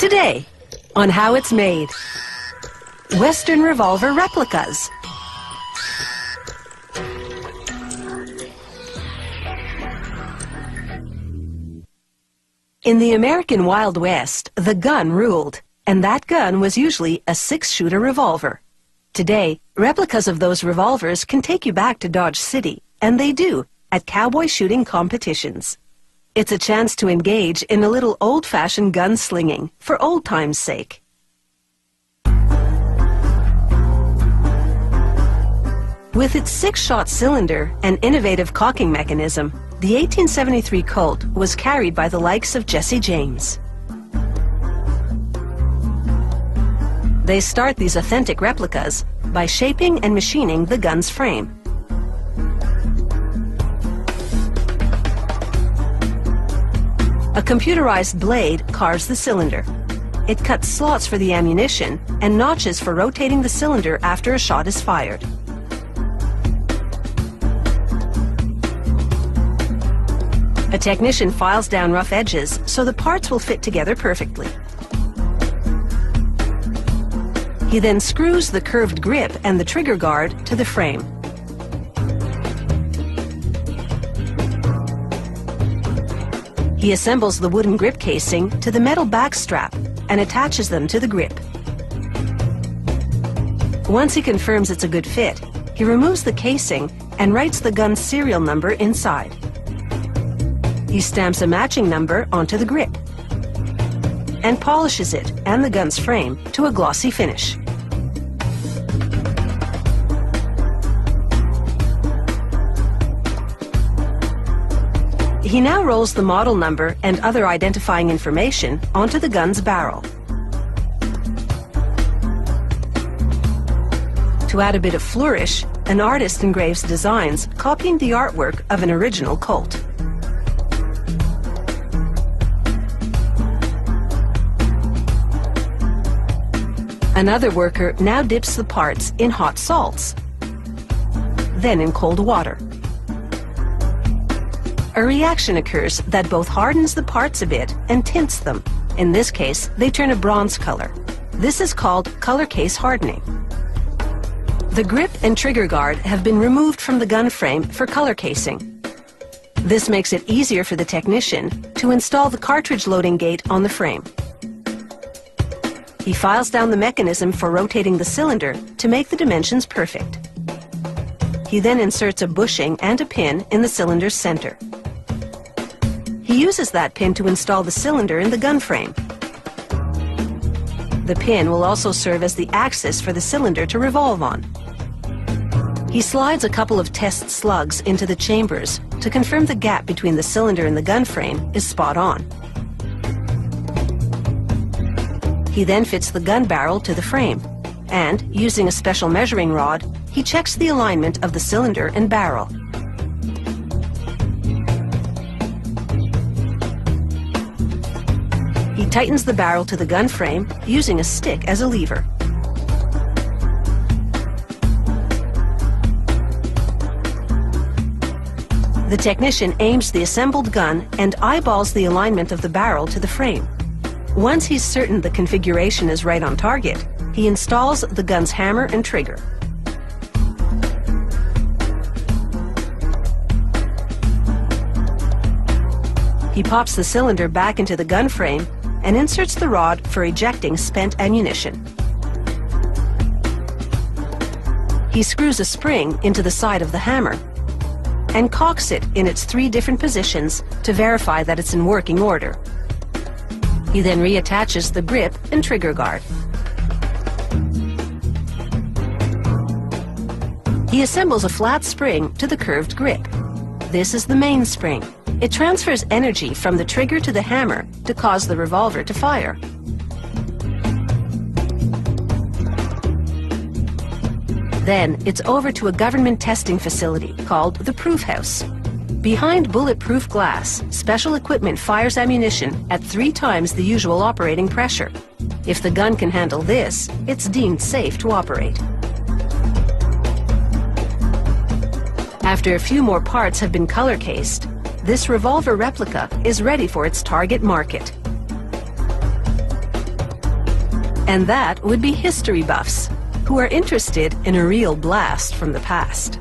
Today, on how it's made. Western revolver replicas. In the American Wild West, the gun ruled, and that gun was usually a 6-shooter revolver. Today, replicas of those revolvers can take you back to Dodge City, and they do, at cowboy shooting competitions. It's a chance to engage in a little old-fashioned gunslinging, for old time's sake. With its 6-shot cylinder and innovative cocking mechanism, the 1873 Colt was carried by the likes of Jesse James. They start these authentic replicas by shaping and machining the gun's frame. A computerized blade carves the cylinder. It cuts slots for the ammunition and notches for rotating the cylinder after a shot is fired. A technician files down rough edges so the parts will fit together perfectly. He then screws the curved grip and the trigger guard to the frame. He assembles the wooden grip casing to the metal back strap and attaches them to the grip. Once he confirms it's a good fit, he removes the casing and writes the gun's serial number inside. He stamps a matching number onto the grip and polishes it and the gun's frame to a glossy finish. He now rolls the model number and other identifying information onto the gun's barrel. To add a bit of flourish, an artist engraves designs copying the artwork of an original Colt. Another worker now dips the parts in hot salts, then in cold water. A reaction occurs that both hardens the parts a bit and tints them. In this case, they turn a bronze color. This is called color case hardening. The grip and trigger guard have been removed from the gun frame for color casing. This makes it easier for the technician to install the cartridge loading gate on the frame. He files down the mechanism for rotating the cylinder to make the dimensions perfect. He then inserts a bushing and a pin in the cylinder's center. He uses that pin to install the cylinder in the gun frame. The pin will also serve as the axis for the cylinder to revolve on. He slides a couple of test slugs into the chambers to confirm the gap between the cylinder and the gun frame is spot on. He then fits the gun barrel to the frame, and, using a special measuring rod, he checks the alignment of the cylinder and barrel. He tightens the barrel to the gun frame using a stick as a lever. The technician aims the assembled gun and eyeballs the alignment of the barrel to the frame. Once he's certain the configuration is right on target, he installs the gun's hammer and trigger. He pops the cylinder back into the gun frame and inserts the rod for ejecting spent ammunition. He screws a spring into the side of the hammer and cocks it in its 3 different positions to verify that it's in working order. He then reattaches the grip and trigger guard. He assembles a flat spring to the curved grip. This is the main spring. It transfers energy from the trigger to the hammer to cause the revolver to fire. Then it's over to a government testing facility called the Proof House. Behind bulletproof glass, special equipment fires ammunition at 3 times the usual operating pressure. If the gun can handle this, it's deemed safe to operate. After a few more parts have been color cased, this revolver replica is ready for its target market. And that would be history buffs, who are interested in a real blast from the past.